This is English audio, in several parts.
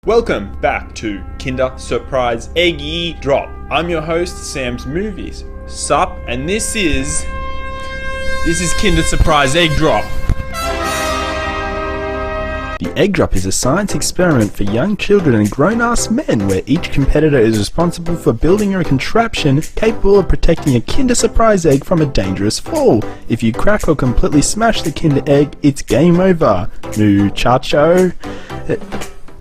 Welcome back to Kinder Surprise Eggy Drop. I'm your host, Sam's Movies. Sup, and this is Kinder Surprise Egg Drop. The egg drop is a science experiment for young children and grown-ass men where each competitor is responsible for building a contraption capable of protecting a Kinder Surprise egg from a dangerous fall. If you crack or completely smash the Kinder egg, it's game over. Muchacho.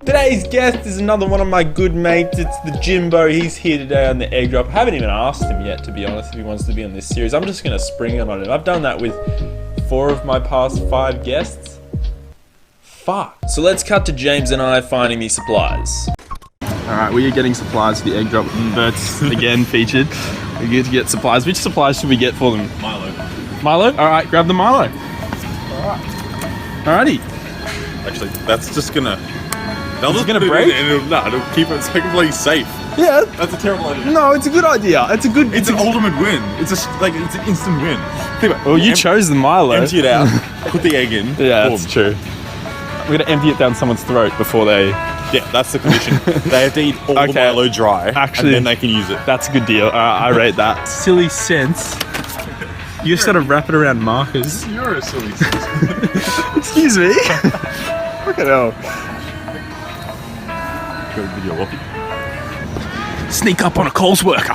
Today's guest is another one of my good mates. It's the JimbO. He's here today on the egg drop. I haven't even asked him yet, to be honest, if he wants to be on this series. I'm just going to spring it on him. I've done that with 4 of my past 5 guests. Fuck. So let's cut to James and I finding these supplies. Alright, we are getting supplies for the egg drop. Bert's again featured. We get to get supplies. Which supplies should we get for them? Milo? Alright, grab the Milo. Alrighty. Actually, that's just gonna... It's gonna break? It'll keep it secondly safe. Yeah. That's a terrible idea. No, it's a good idea. It's an ultimate win. It's an instant win. Think about it. Well, you chose the Milo. Empty it out. Put the egg in. Yeah, boom. that's true. We're gonna empty it down someone's throat before they... Yeah, that's the condition. They have to eat all the Milo dry, actually, and then they can use it. That's a good deal. I rate that. Silly sense. You just gotta wrap it around markers. You're a silly sense. Excuse me. Look at hell. Go video up. Sneak up on a Coles worker.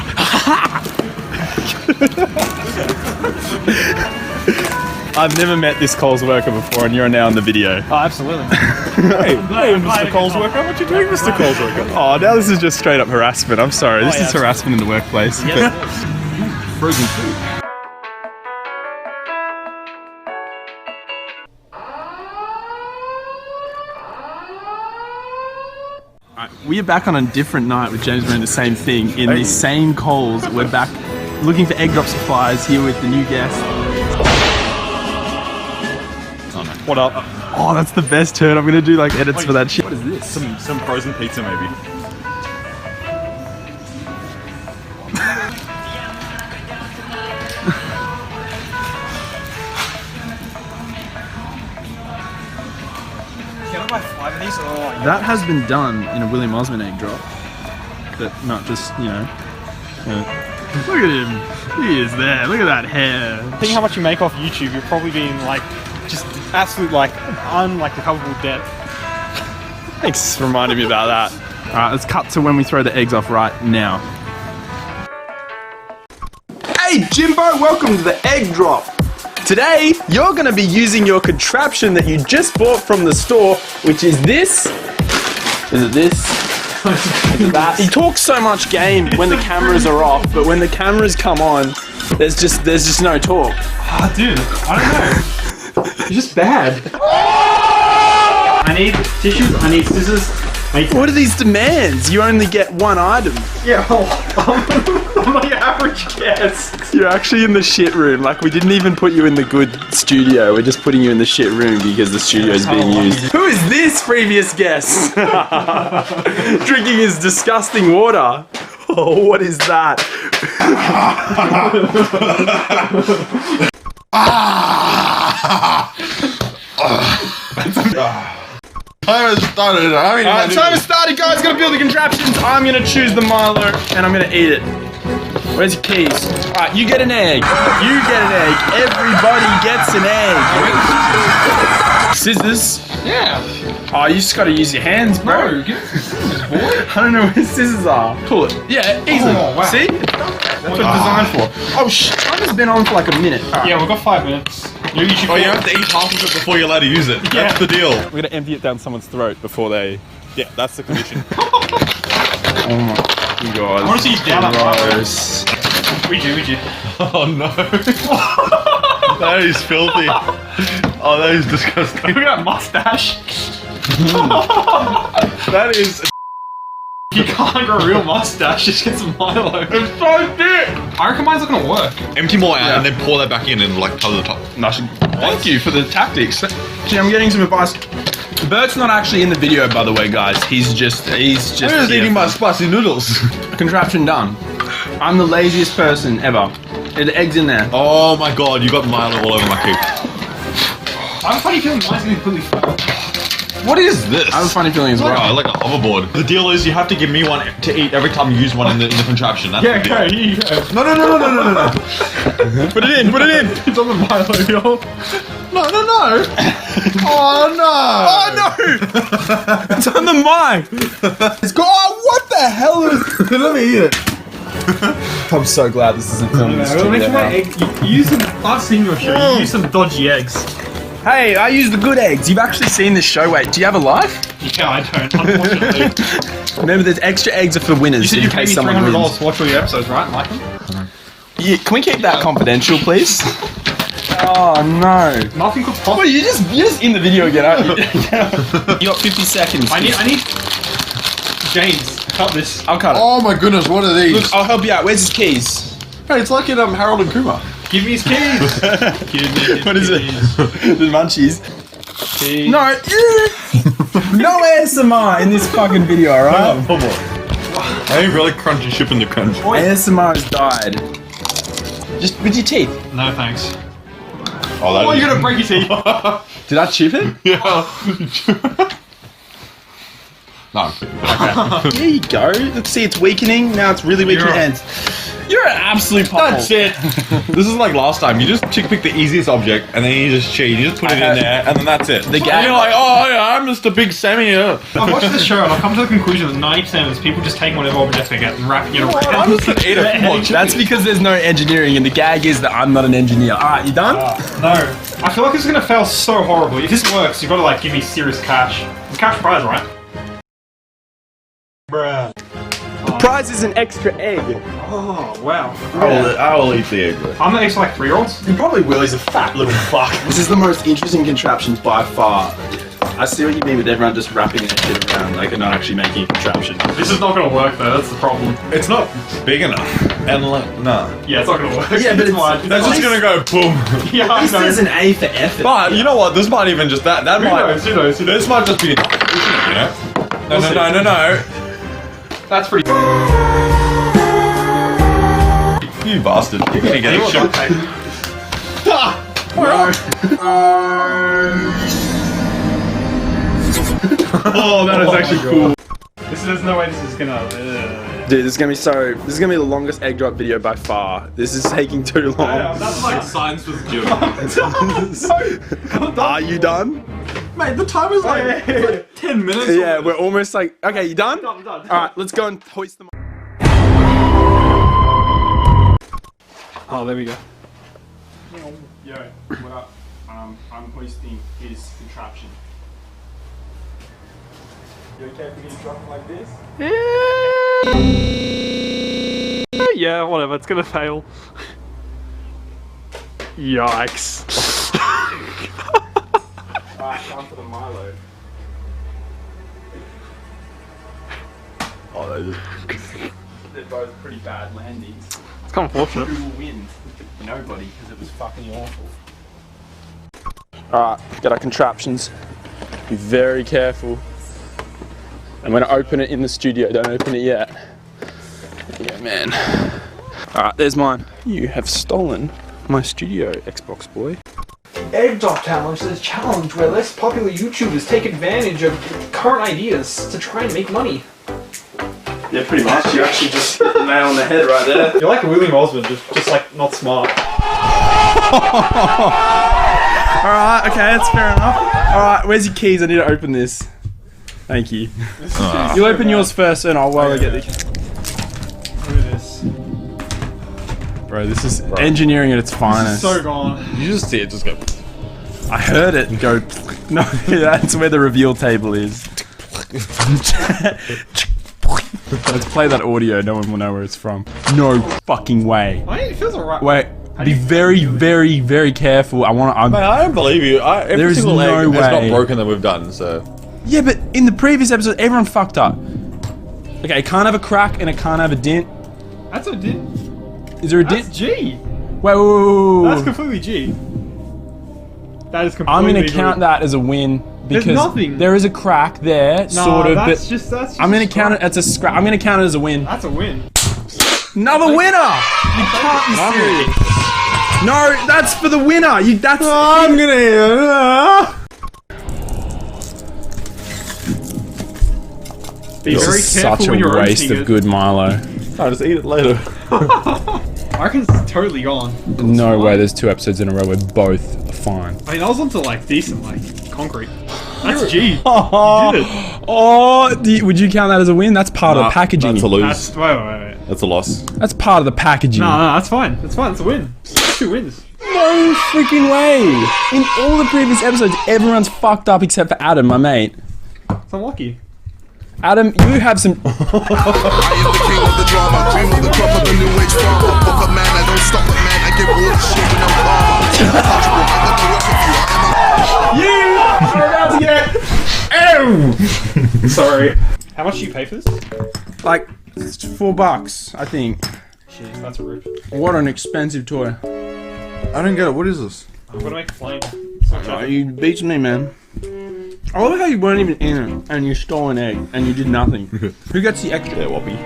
I've never met this Coles worker before, and you're now in the video. Oh, absolutely. Hey, Mr. Coles worker, what you doing, Mr. Coles worker? Oh, now this is just straight up harassment. I'm sorry. This is harassment in the workplace. Frozen food. We are back on a different night with James doing the same thing in the same Coles. We're back looking for egg drop supplies here with the new guest. Oh no. What up? Oh, that's the best turn. I'm gonna do like edits for that shit. What is this? Some frozen pizza maybe. Can I buy 5 of these? That has been done in a William Osmond egg drop, but not just, you know. Look at him. He is there. Look at that hair. Think how much you make off YouTube, you're probably being like, just absolute like, recoverable debt. Thanks for reminding me about that. Alright, let's cut to when we throw the eggs off right now. Hey JimbO, welcome to the egg drop. Today, you're going to be using your contraption that you just bought from the store, which is this. Is it this? Is it that? He talks so much game when the cameras are off, but when the cameras come on, there's just no talk. Ah, dude, I don't know. You're just bad. I need tissues, I need scissors. What are these demands? You only get one item. Yeah, I'm like average guest. You're actually in the shit room. Like, we didn't even put you in the good studio. We're just putting you in the shit room because the studio is being used. Who is this previous guest? Drinking his disgusting water. Oh, what is that? Time has started. Time has started, guys. Gotta build the contraptions. I'm gonna choose the Milo and I'm gonna eat it. Where's your keys? Alright, you get an egg. You get an egg. Everybody gets an egg. Scissors? Yeah. Oh, you just gotta use your hands, bro. No, get scissors, boy. I don't know where scissors are. Pull it. Yeah, easily. Oh, wow. See? That's what it's designed for. Oh, time has been on for like a minute. Right. Yeah, we've got 5 minutes. You have to eat half of it before you're allowed to use it. Yeah. That's the deal. We're gonna empty it down someone's throat before they... Yeah, that's the condition. Oh my god. I want to see you down that Gross. We do. Oh no. That is filthy. Oh, that is disgusting. Look at that mustache. That is... You can't grow a real mustache, just get some Milo. It's so thick! I reckon mine's not gonna work. Empty more out and then pour that back in and like cover the top. Nice. Thank you for the tactics. See, I'm getting some advice. Bert's not actually in the video, by the way, guys. He's just I'm just eating my spicy noodles. Contraption done. I'm the laziest person ever. The egg's in there. Oh my god, you got Milo all over my cake. I have a funny feeling mine's gonna be completely flat. What is this? I have a funny feeling as It's well. like a hoverboard. The deal is you have to give me one to eat every time you use one in the contraption. That's the deal. here you go. No. Put it in, put it in. It's on the Milo, yo. No. Oh no. It's on the mic. It's got. Oh, what the hell is? Let me eat it. I'm so glad this isn't filmed in the It'll make studio my now. egg. You use some. I've seen your show. You use some dodgy eggs. Hey, I use the good eggs. You've actually seen this show. Wait, do you have a life? Yeah, I don't. Unfortunately. Remember, there's extra eggs are for winners. You said in you paid case me someone $300 wins. to watch all your episodes, right? Like them? Yeah, can we keep that confidential, please? Oh no! Nothing could Well, possibly. you're just in the video again, aren't you? You got 50 seconds. I need. James, cut this. I'll cut it. Oh my goodness, what are these? Look, I'll help you out. Where's his keys? Hey, it's like in Harold and Kumar. Give me his keys. Give me his What is it? keys. The munchies. Keys. No, no ASMR in this fucking video, alright? Come on. I ain't really crunchy ship in the crunch. ASMR has died. Just with your teeth. No thanks. Oh, Oh, you're gonna break your teeth. Did I chip it? Yeah. No. There you go. Let's see, it's weakening. Now it's really weak in your You're- hands. You're an absolute puzzle. That's it. This is like last time. You just pick the easiest object and then you just cheat. You just put it in there and then that's it. The And gag- you're like, oh yeah, I'm Mr. Big Sammy here. I've watched this show and I've come to the conclusion that 90% of it's people just taking whatever object they get and wrapping it around. I'm just gonna eat it. Come on, That's because there's no engineering, and the gag is that I'm not an engineer. Alright, you done? No. I feel like this is gonna fail so horribly. If this works, you've got to like give me serious cash. It's cash prize, right? Bruh. The prize is an extra egg. Oh, wow. I will eat the egg. I'm the eggs for like 3-year-olds. He probably will, he's a fat little fuck. This is the most interesting contraption by far. I see what you mean with everyone just wrapping that shit around, like, and not actually making a contraption. This is not gonna work though, that's the problem. It's not big enough. And like, nah. Yeah, it's not gonna work. Yeah, but it's- fine. That's just gonna go boom. Yeah, I This know. is an A for effort. But you know what? This might even just that. Who knows, who knows, who knows? This might just be enough. You know? No. That's pretty You bastard. You're gonna get Anyone shit. got tape? Oh, that is actually cool. There's no way this is gonna... Dude, this is gonna be the longest egg drop video by far. This is taking too long. That's like... Science was Jim. Are you done? Mate, the time is like 10 minutes. Yeah, we're almost like, okay, you done? I'm done. Alright, let's go and hoist them. Oh, there we go. Yo, what up? I'm hoisting his contraption. You okay if we get dropping like this? Yeah, whatever, it's gonna fail. Yikes. Alright, time for the Milo. Oh, that is. They're both pretty bad landings. It's kind of fortunate. Who will win? Nobody, because it was fucking awful. Alright, got our contraptions. Be very careful. I'm gonna open it in the studio, don't open it yet. Yeah, man. Alright, there's mine. You have stolen my studio, Xbox boy. Egg Drop Challenge is a challenge where less popular YouTubers take advantage of current ideas to try and make money. Yeah, pretty much. You actually just hit the nail on the head right there. You're like William Osmond, just like not smart. Alright, okay, that's fair enough. Alright, where's your keys? I need to open this. Thank you. You open yours first and I'll while I get the keys. Look at this. Bro, this is engineering at its finest. So gone. You just see it just go. I heard it go. No, that's where the reveal table is. Let's play that audio. No one will know where it's from. No fucking way. I mean, it feels alright. Wait. Be very, very, very careful. I want to. Man, I don't believe you. Every There is single no egg is not way. broken that we've done, so. Yeah, but in the previous episode, everyone fucked up. Okay, it can't have a crack and it can't have a dent. That's a did. Is there a That's dent? G. Whoa. That's completely G. That is completely. I'm gonna count that as a win because nothing. there is a crack there, sort of. That's But just I'm gonna count it as a scrap. I'm gonna count it as a win. That's a win. Another winner! You can't be serious. No, that's for the winner. That's. I'm gonna. Be very This is careful such a when you're waste roasting of it. good Milo. I'll just eat it later. I reckon it's totally gone. No way. There's 2 episodes in a row where both are fine. I mean, I was onto like decent, like concrete. That's G. You did it. Oh, would you count that as a win? That's part of the packaging. That's a lose. That's, wait. That's a loss. That's part of the packaging. No, that's fine. That's fine. It's a win. It's 2 wins. No freaking way. In all the previous episodes, everyone's fucked up except for Adam, my mate. It's unlucky. Adam, you have some. I am the king of the drama, cream of the crop of the new age farmer. Fuck a man, I don't stop a man, I give all the shit with no karma. Untouchable, I got the work of you, I am a Sorry. How much do you pay for this? Like, it's $4, I think. Jeez, that's a rip. What an expensive toy. I don't get it. What is this? I'm gonna make a flame. Oh, you beats me, man. I love how you weren't even in it, and you stole an egg, and you did nothing. Who gets the extra? Yeah, Whoppy.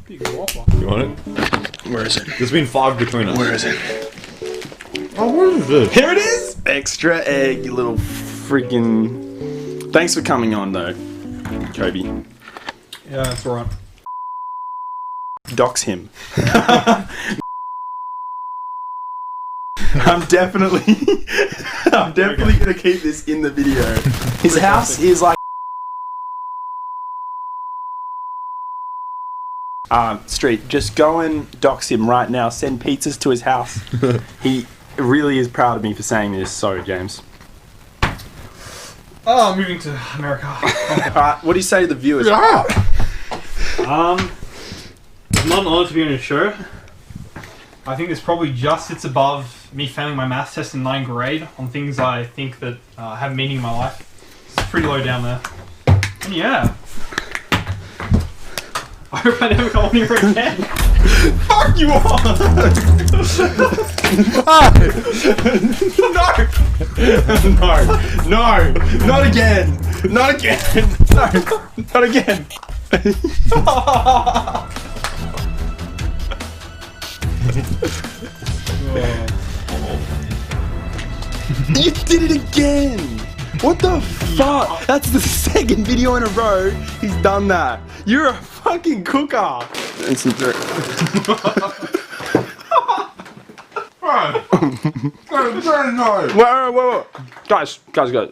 Big whopper. You want it? Where is it? There's been 5 between us. Where is it? Oh, what is this? Here it is! Extra egg, you little freaking. Thanks for coming on, though, Kobe. Yeah, that's alright. Dox him. I'm definitely gonna keep this in the video. His house is like street. Just go and dox him right now. Send pizzas to his house. He really is proud of me for saying this. Sorry, James. Oh, I'm moving to America. Alright, what do you say to the viewers? It's not an honor to be on your show. I think this probably just sits above me failing my maths test in 9th grade on things I think that have meaning in my life. It's pretty low down there. And yeah. I hope I never come on here again. Fuck you all! No, not again! Not again! No, not again! You did it again! What the fuck? That's the 2nd video in a row he's done that. You're a fucking cooker! And some dirt. Wait. Guys,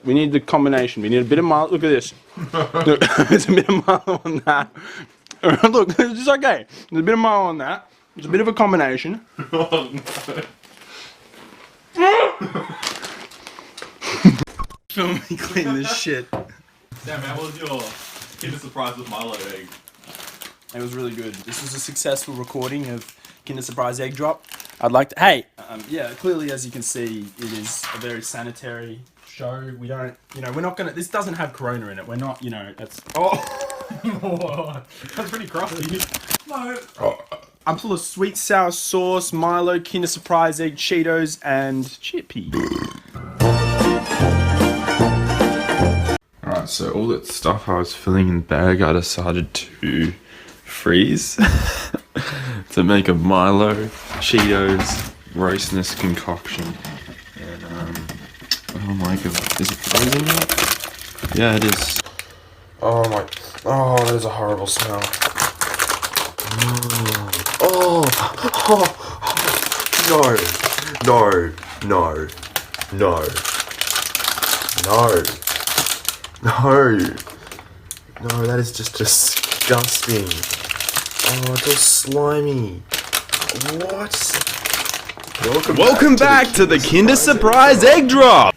we need the combination. We need a bit of Milo. Look at this. Look, there's a bit of Milo on that. Look, it's okay. There's a bit of Milo on that. It's a bit of a combination. Film me clean this shit. Damn, how was your Kinder Surprise with Milo egg? It was really good. This was a successful recording of Kinder Surprise Egg Drop. I'd like to. Hey, yeah, clearly as you can see, it is a very sanitary show. We don't, we're not gonna. This doesn't have Corona in it. We're not, that's. Oh, That's pretty crusty. no. Oh. I'm full of sweet sour sauce, Milo, Kinder Surprise Egg, Cheetos, and chippy. Alright, so all that stuff I was filling in the bag, I decided to freeze to make a Milo Cheetos roastness concoction. And oh my god, is it frozen yet? Yeah, it is. Oh, that is a horrible smell. No, that is just disgusting. Oh, it's all slimy. What? Welcome back to the Kinder Surprise Egg Drop!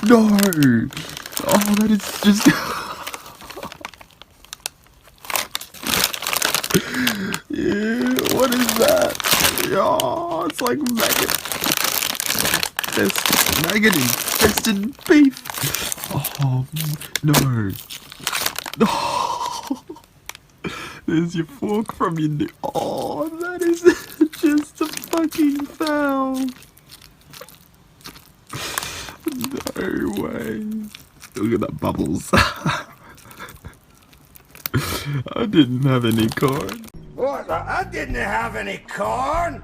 No! Oh, that is just... Yeah, what is that? Oh, it's like maggot. There's maggot infested beef. Oh, no. Oh, there's your fork from your... Oh, that is just a fucking foul. No way. Look at that bubbles. I didn't have any corn. What? I didn't have any corn.